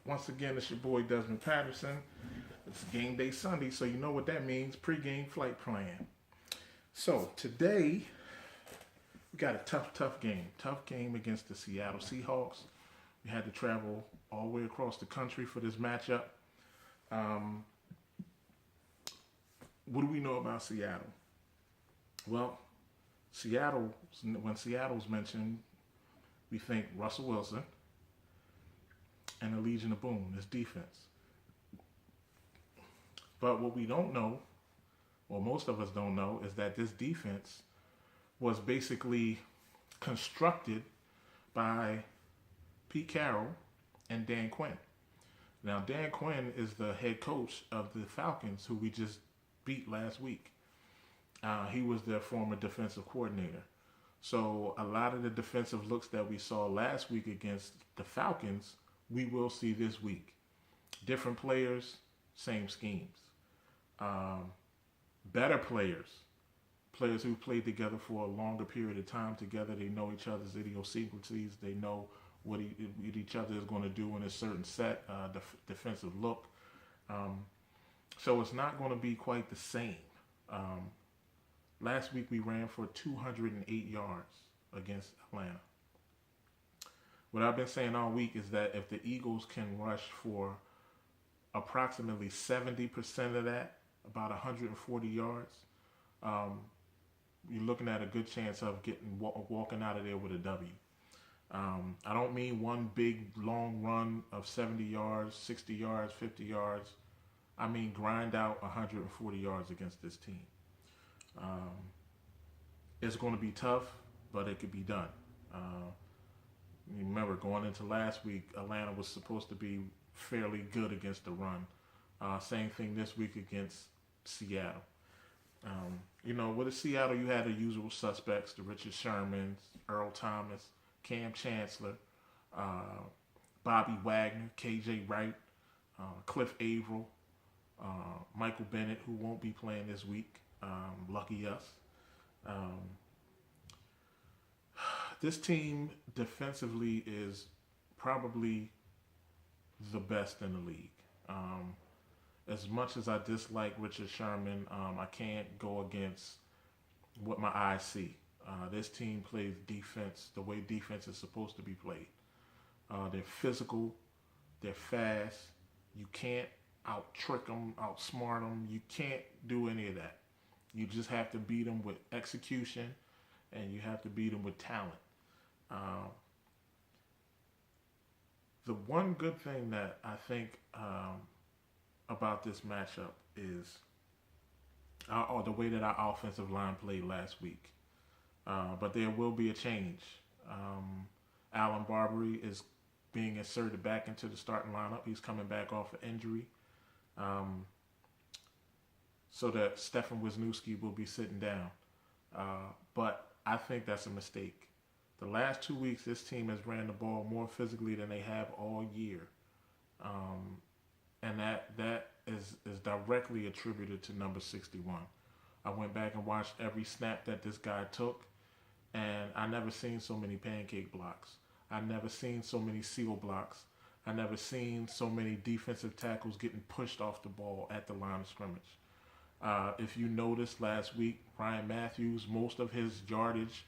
Once again, it's your boy Desmond Patterson. It's game day Sunday, so you know what that means. Pre-game flight plan. So today we got a tough game. Tough game against the Seattle Seahawks. We had to travel all the way across the country for this matchup. Um, what do we know about Seattle? Well, Seattle. When Seattle's mentioned, we think Russell Wilson and the Legion of Boom, this defense. But what we don't know, or most of us don't know, is that this defense was basically constructed by Pete Carroll and Dan Quinn. Now, Dan Quinn is the head coach of the Falcons, who we just beat last week. He was their former defensive coordinator. So a lot of the defensive looks that we saw last week against the Falcons, we will see this week. Different players, same schemes. Better players who played together for a longer period of time together. They know each other's idiosyncrasies. They know what each other is going to do in a certain set, defensive look. So it's not going to be quite the same. Last week we ran for 208 yards against Atlanta. What I've been saying all week is that if the Eagles can rush for approximately 70% of that, about 140 yards, you're looking at a good chance of walking out of there with a W. I don't mean one big long run of 70 yards, 60 yards, 50 yards. I mean grind out 140 yards against this team. It's going to be tough, but it could be done. Remember, going into last week, Atlanta was supposed to be fairly good against the run. Same thing this week against Seattle. With Seattle, you had the usual suspects, the Richard Shermans, Earl Thomas, Cam Chancellor, Bobby Wagner, KJ Wright, Cliff Averill, Michael Bennett, who won't be playing this week. Lucky us. This team defensively is probably the best in the league. As much as I dislike Richard Sherman, I can't go against what my eyes see. This team plays defense the way defense is supposed to be played. They're physical, they're fast. You can't out-trick them, outsmart them. You can't do any of that. You just have to beat them with execution, and you have to beat them with talent. The one good thing that I think about this matchup is the way that our offensive line played last week. But there will be a change. Alan Barbery is being inserted back into the starting lineup. He's coming back off an injury. So that Stefan Wisniewski will be sitting down. But I think that's a mistake. The last 2 weeks, this team has ran the ball more physically than they have all year. And that is directly attributed to number 61. I went back and watched every snap that this guy took, and I never seen so many pancake blocks. I never seen so many seal blocks. I never seen so many defensive tackles getting pushed off the ball at the line of scrimmage. If you noticed last week, Ryan Matthews, most of his yardage,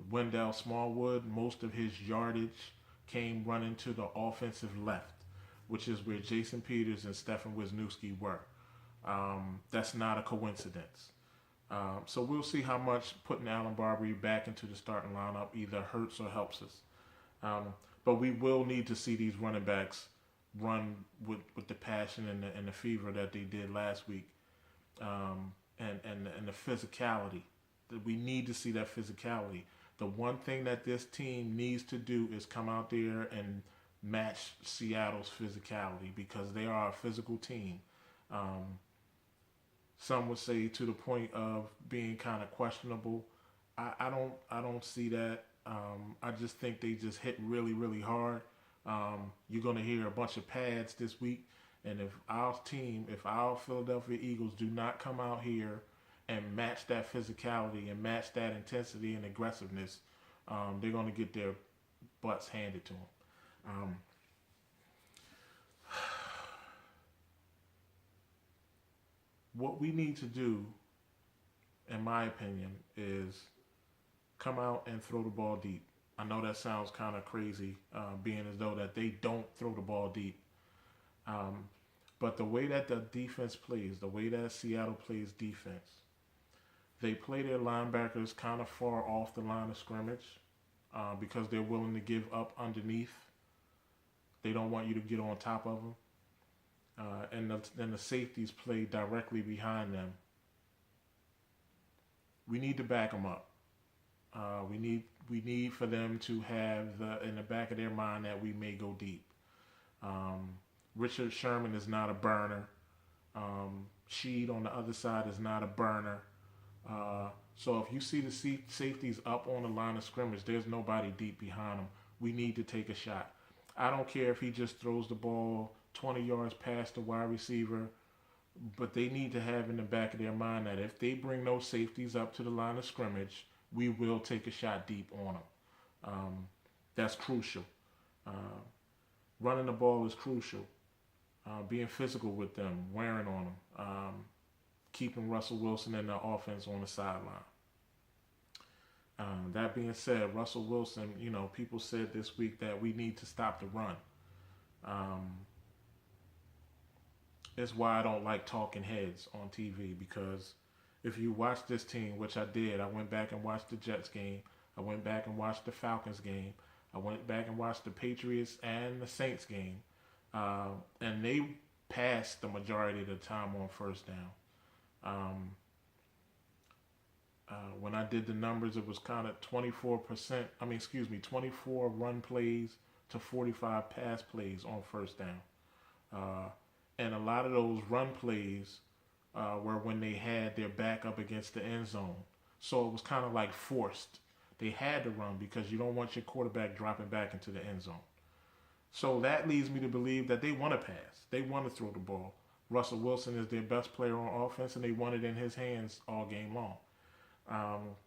Wendell Smallwood, most of his yardage came running to the offensive left, which is where Jason Peters and Stefan Wisniewski were. That's not a coincidence. So we'll see how much putting Alan Barbery back into the starting lineup either hurts or helps us. But we will need to see these running backs run with the passion and the fever that they did last week, and the physicality. We need to see that physicality. The one thing that this team needs to do is come out there and match Seattle's physicality, because they are a physical team. Some would say to the point of being kind of questionable. I don't see that. I just think they just hit really, really hard. You're going to hear a bunch of pads this week. And if our Philadelphia Eagles do not come out here and match that physicality and match that intensity and aggressiveness, they're going to get their butts handed to them. what we need to do, in my opinion, is come out and throw the ball deep. I know that sounds kind of crazy, being as though that they don't throw the ball deep. Um, but the way that the defense plays, the way that Seattle plays defense, they play their linebackers kind of far off the line of scrimmage because they're willing to give up underneath. They don't want you to get on top of them. And the safeties play directly behind them. We need to back them up. We need for them to have in the back of their mind that we may go deep. Richard Sherman is not a burner. Sheed on the other side is not a burner. So if you see the safeties up on the line of scrimmage, there's nobody deep behind them. We need to take a shot. I don't care if he just throws the ball 20 yards past the wide receiver, but they need to have in the back of their mind that if they bring those safeties up to the line of scrimmage, we will take a shot deep on them. That's crucial. Running the ball is crucial. Being physical with them, wearing on them, keeping Russell Wilson and the offense on the sideline. That being said, Russell Wilson, people said this week that we need to stop the run. It's why I don't like talking heads on TV, because if you watch this team, which I did, I went back and watched the Jets game. I went back and watched the Falcons game. I went back and watched the Patriots and the Saints game. And they passed the majority of the time on first down. When I did the numbers, it was kind of 24%. 24 run plays to 45 pass plays on first down. And a lot of those run plays were when they had their back up against the end zone. So it was kind of like forced. They had to run because you don't want your quarterback dropping back into the end zone. So that leads me to believe that they want to pass. They want to throw the ball. Russell Wilson is their best player on offense, and they want it in his hands all game long.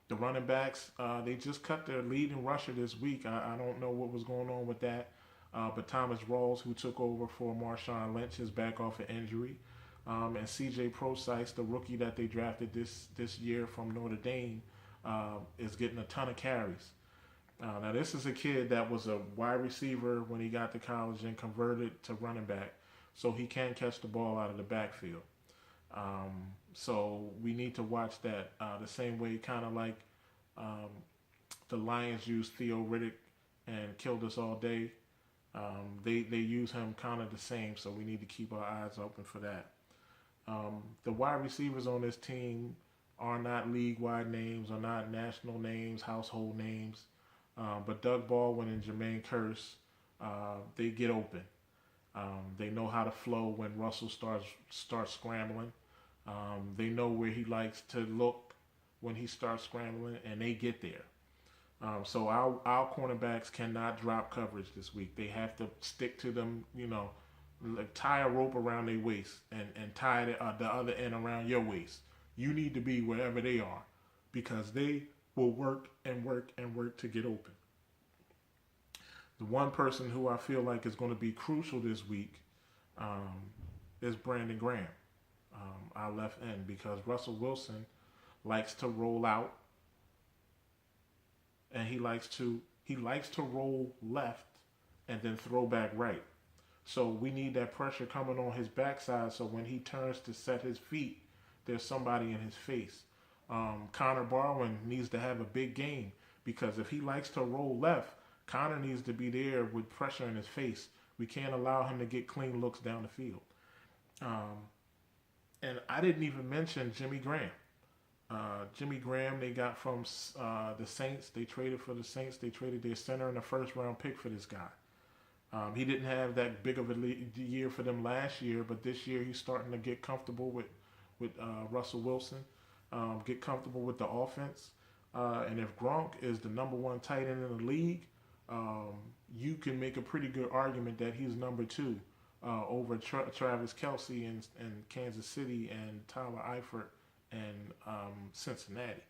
The running backs, they just cut their leading rusher this week. I don't know what was going on with that. But Thomas Rawls, who took over for Marshawn Lynch, is back off an injury. And C.J. Prosise, the rookie that they drafted this year from Notre Dame, is getting a ton of carries. Now, this is a kid that was a wide receiver when he got to college and converted to running back, so he can catch the ball out of the backfield. So we need to watch that the same way, kind of like the Lions used Theo Riddick and killed us all day. They use him kind of the same, so we need to keep our eyes open for that. The wide receivers on this team are not league-wide names, are not national names, household names. But Doug Baldwin and Jermaine Kearse, they get open. They know how to flow when Russell starts scrambling. They know where he likes to look when he starts scrambling, and they get there. So our cornerbacks cannot drop coverage this week. They have to stick to them, like tie a rope around their waist and tie the other end around your waist. You need to be wherever they are, because they will work and work and work to get open. The one person who I feel like is going to be crucial this week is Brandon Graham, our left end, because Russell Wilson likes to roll out, and he likes to roll left and then throw back right. So we need that pressure coming on his backside, so when he turns to set his feet, there's somebody in his face. Connor Barwin needs to have a big game, because if he likes to roll left, Connor needs to be there with pressure in his face. We can't allow him to get clean looks down the field. And I didn't even mention Jimmy Graham. Jimmy Graham, they got from the Saints. They traded for the Saints. They traded their center and a first-round pick for this guy. He didn't have that big of a year for them last year, but this year he's starting to get comfortable with Russell Wilson. Get comfortable with the offense. And if Gronk is the number one tight end in the league, you can make a pretty good argument that he's number two over Travis Kelce in Kansas City and Tyler Eifert and Cincinnati.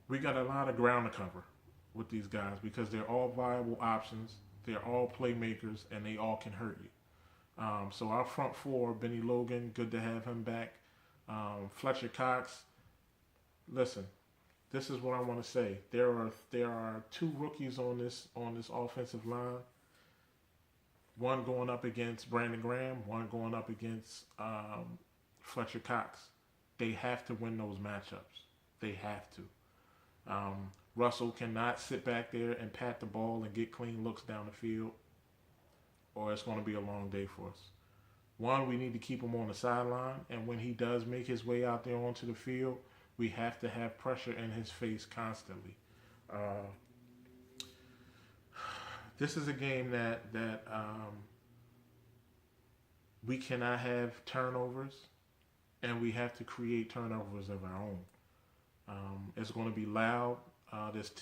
We got a lot of ground to cover with these guys, because they're all viable options, they're all playmakers, and they all can hurt you. So our front four, Benny Logan, good to have him back. Fletcher Cox, listen, this is what I want to say. There are two rookies on this offensive line. One going up against Brandon Graham, one going up against Fletcher Cox. They have to win those matchups. They have to. Russell cannot sit back there and pat the ball and get clean looks down the field, or it's going to be a long day for us. One, we need to keep him on the sideline, and when he does make his way out there onto the field, we have to have pressure in his face constantly. Uh, this is a game that we cannot have turnovers, and we have to create turnovers of our own. It's going to be loud. This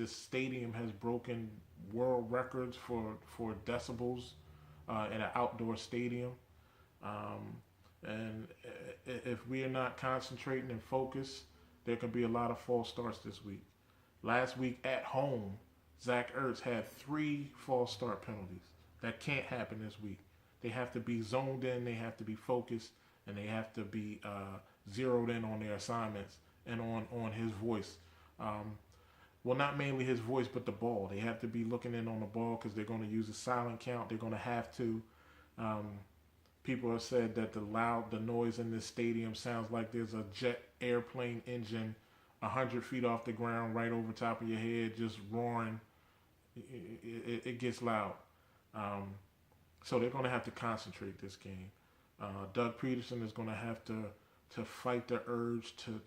stadium has broken world records for decibels in an outdoor stadium. Um, and if we are not concentrating and focused, there could be a lot of false starts this week. Last week at home, Zach Ertz had 3 false start penalties. That can't happen this week. They have to be zoned in, they have to be focused, and they have to be zeroed in on their assignments and on his voice. Um, well, not mainly his voice, but the ball. They have to be looking in on the ball because they're going to use a silent count. They're going to have to. Um, People have said that the noise in this stadium sounds like there's a jet airplane engine 100 feet off the ground right over top of your head, just roaring. It gets loud. Um, so they're going to have to concentrate this game. Doug Peterson is going to have to fight the urge to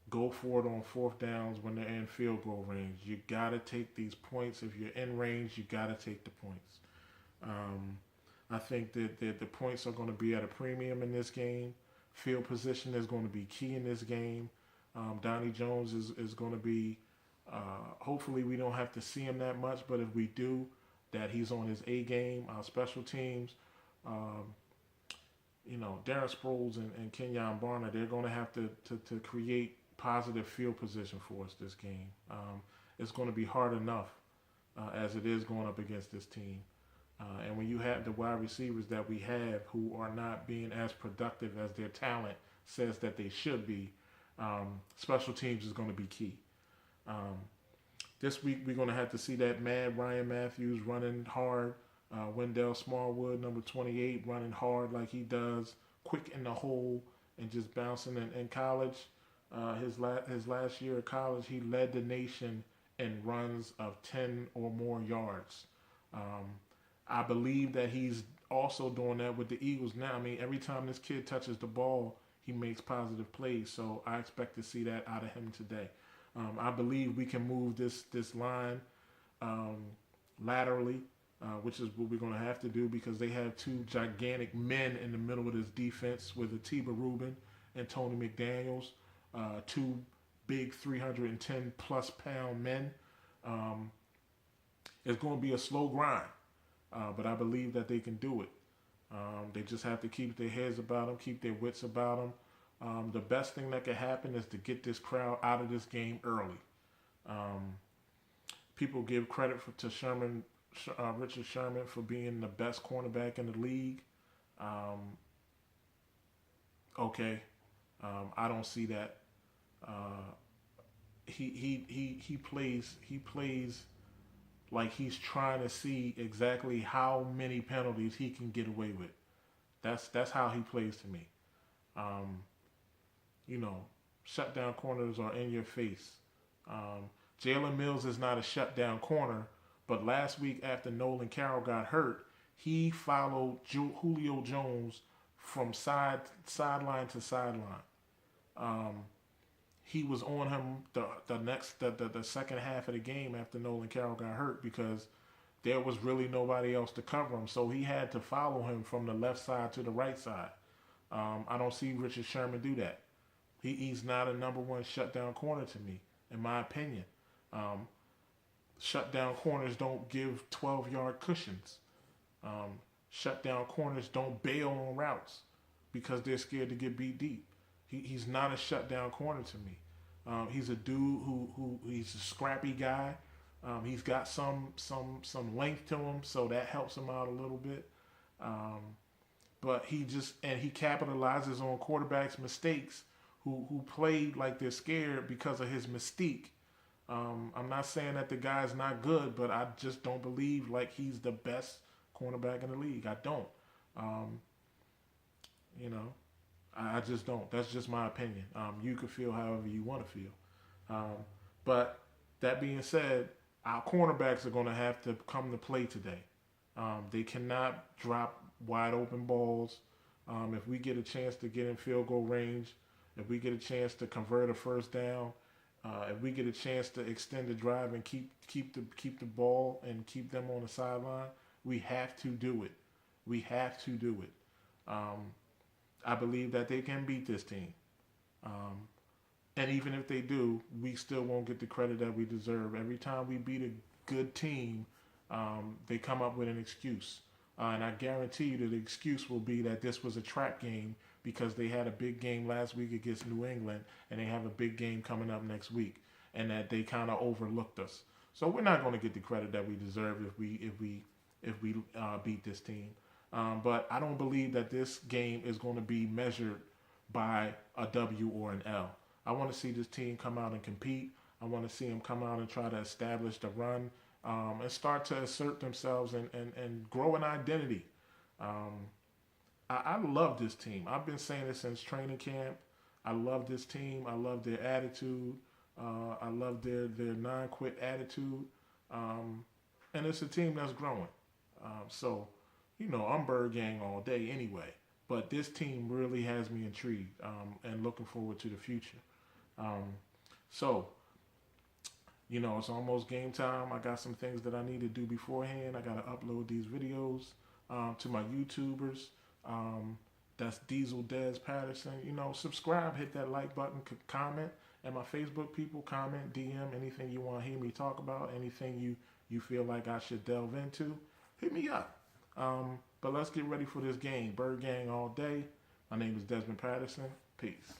go for it on fourth downs when they're in field goal range. You got to take these points. If you're in range, you got to take the points. I think that the points are going to be at a premium in this game. Field position is going to be key in this game. Donnie Jones is going to be, hopefully we don't have to see him that much, but if we do, that he's on his A game. Our special teams, Darren Sproles and Kenyon Barner, they're going to have to create positive field position for us this game. It's going to be hard enough as it is going up against this team. And when you have the wide receivers that we have who are not being as productive as their talent says that they should be, special teams is going to be key. Um, this week we're going to have to see that mad Ryan Matthews running hard, Wendell Smallwood, number 28, running hard like he does, quick in the hole and just bouncing. In college, his last year of college, he led the nation in runs of 10 or more yards. I believe that he's also doing that with the Eagles now. I mean, every time this kid touches the ball, he makes positive plays. So I expect to see that out of him today. I believe we can move this line laterally, which is what we're going to have to do because they have 2 gigantic men in the middle of this defense with Atiba Rubin and Tony McDaniels, 2 big 310 plus pound men. It's going to be a slow grind. But I believe that they can do it. They just have to keep their heads about them, keep their wits about them. The best thing that could happen is to get this crowd out of this game early. People give credit to Richard Sherman for being the best cornerback in the league. Okay, I don't see that. He plays like he's trying to see exactly how many penalties he can get away with. That's how he plays to me. Um, Shutdown corners are in your face. Jalen Mills is not a shutdown corner, but last week after Nolan Carroll got hurt, he followed Julio Jones from sideline to sideline. He was on him the second half of the game after Nolan Carroll got hurt because there was really nobody else to cover him. So he had to follow him from the left side to the right side. I don't see Richard Sherman do that. He's not a number one shutdown corner to me, in my opinion. Shutdown corners don't give 12-yard cushions. Shutdown corners don't bail on routes because they're scared to get beat deep. He's not a shutdown corner to me. He's a dude who he's a scrappy guy. He's got some length to him, so that helps him out a little bit. But he capitalizes on quarterbacks' mistakes who played like they're scared because of his mystique. I'm not saying that the guy's not good, but I just don't believe like he's the best cornerback in the league. I don't. Um, you know, I just don't. That's just my opinion. You could feel however you want to feel. Um, but that being said, our cornerbacks are going to have to come to play today. They cannot drop wide open balls. If we get a chance to get in field goal range, if we get a chance to convert a first down, if we get a chance to extend the drive and keep the ball and keep them on the sideline, we have to do it. We have to do it. Um, I believe that they can beat this team. Um, and even if they do, we still won't get the credit that we deserve. Every time we beat a good team, they come up with an excuse. And I guarantee you that the excuse will be that this was a trap game because they had a big game last week against New England and they have a big game coming up next week and that they kind of overlooked us. So we're not going to get the credit that we deserve if we beat this team. But I don't believe that this game is going to be measured by a W or an L. I want to see this team come out and compete. I want to see them come out and try to establish the run and start to assert themselves and grow an identity. Um, I love this team. I've been saying this since training camp. I love this team. I love their attitude. I love their non-quit attitude. And it's a team that's growing. So, I'm Bird Gang all day anyway. But this team really has me intrigued and looking forward to the future. Um, so, it's almost game time. I got some things that I need to do beforehand. I got to upload these videos to my YouTubers. That's Diesel Des Patterson. Subscribe, hit that like button, comment. And my Facebook people, comment, DM, anything you want to hear me talk about, anything you feel like I should delve into, hit me up. But let's get ready for this game. Bird Gang all day. My name is Desmond Patterson. Peace.